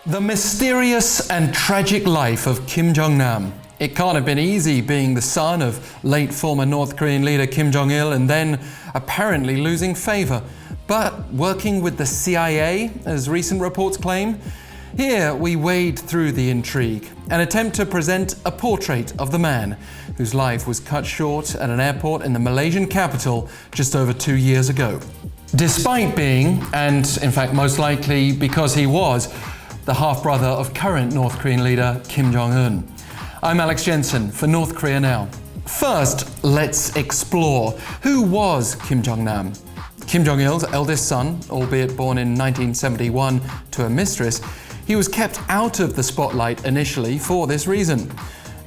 The mysterious and tragic life of Kim Jong-nam. It can't have been easy being the son of late former North Korean leader Kim Jong-il and then apparently losing favor. But working with the CIA, as recent reports claim, here we wade through the intrigue and attempt to present a portrait of the man whose life was cut short at an airport in the Malaysian capital just over 2 years ago. Despite being, and in fact most likely because he was, the half-brother of current North Korean leader Kim Jong-un. I'm Alex Jensen for North Korea Now. First, let's explore who was Kim Jong-nam. Kim Jong-il's eldest son, albeit born in 1971 to a mistress, he was kept out of the spotlight initially for this reason.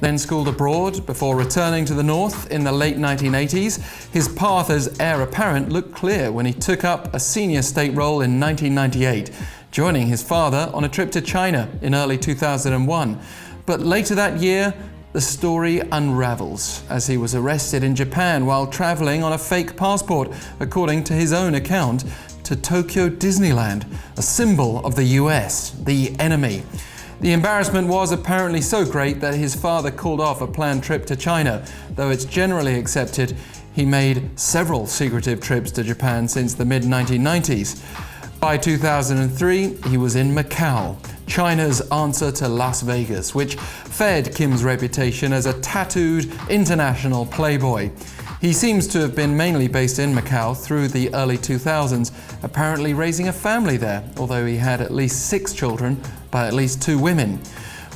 Then schooled abroad before returning to the North in the late 1980s, his path as heir-apparent looked clear when he took up a senior state role in 1998, joining his father on a trip to China in early 2001. But later that year, the story unravels as he was arrested in Japan while traveling on a fake passport, according to his own account, to Tokyo Disneyland, a symbol of the US, the enemy. The embarrassment was apparently so great that his father called off a planned trip to China, though it's generally accepted he made several secretive trips to Japan since the mid-1990s. By 2003, he was in Macau, China's answer to Las Vegas, which fed Kim's reputation as a tattooed international playboy. He seems to have been mainly based in Macau through the early 2000s, apparently raising a family there, although he had at least 6 children by at least 2 women.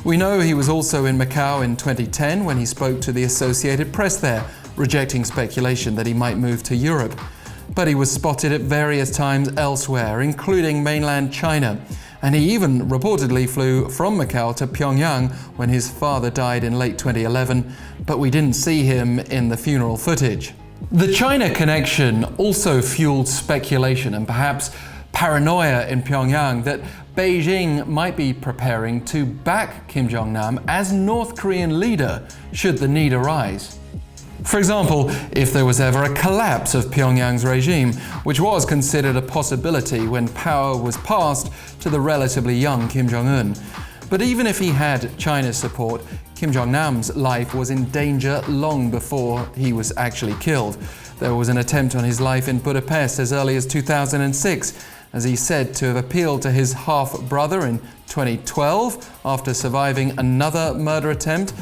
We know he was also in Macau in 2010 when he spoke to the Associated Press there, rejecting speculation that he might move to Europe. But he was spotted at various times elsewhere, including mainland China. And he even reportedly flew from Macau to Pyongyang when his father died in late 2011, but we didn't see him in the funeral footage. The China connection also fueled speculation and perhaps paranoia in Pyongyang that Beijing might be preparing to back Kim Jong-nam as North Korean leader should the need arise. For example, if there was ever a collapse of Pyongyang's regime, which was considered a possibility when power was passed to the relatively young Kim Jong-un. But even if he had China's support, Kim Jong-nam's life was in danger long before he was actually killed. There was an attempt on his life in Budapest as early as 2006, as he's said to have appealed to his half-brother in 2012 after surviving another murder attempt.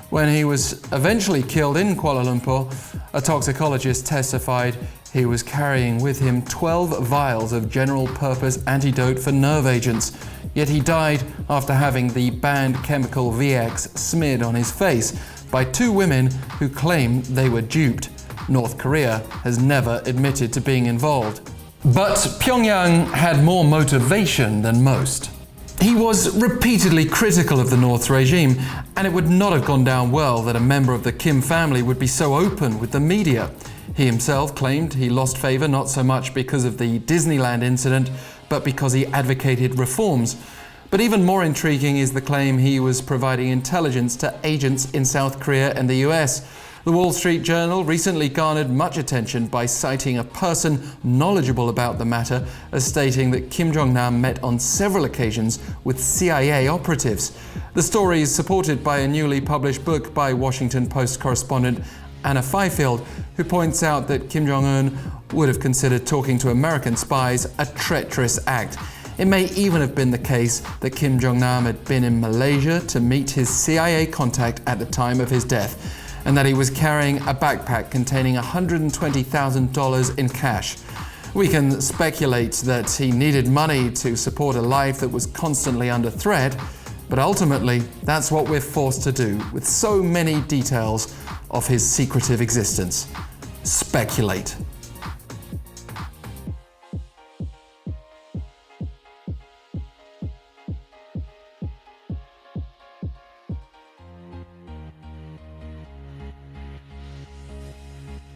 When he was eventually killed in Kuala Lumpur, a toxicologist testified he was carrying with him 12 vials of general-purpose antidote for nerve agents, yet he died after having the banned chemical VX smeared on his face by 2 women who claim they were duped. North Korea has never admitted to being involved. But Pyongyang had more motivation than most. He was repeatedly critical of the North's regime, and it would not have gone down well that a member of the Kim family would be so open with the media. He himself claimed he lost favor not so much because of the Disneyland incident, but because he advocated reforms. But even more intriguing is the claim he was providing intelligence to agents in South Korea and the US. The Wall Street Journal recently garnered much attention by citing a person knowledgeable about the matter as stating that Kim Jong-nam met on several occasions with CIA operatives. The story is supported by a newly published book by Washington Post correspondent Anna Fifield, who points out that Kim Jong-un would have considered talking to American spies a treacherous act. It may even have been the case that Kim Jong-nam had been in Malaysia to meet his CIA contact at the time of his death, and that he was carrying a backpack containing $120,000 in cash. We can speculate that he needed money to support a life that was constantly under threat, but ultimately that's what we're forced to do with so many details of his secretive existence: speculate.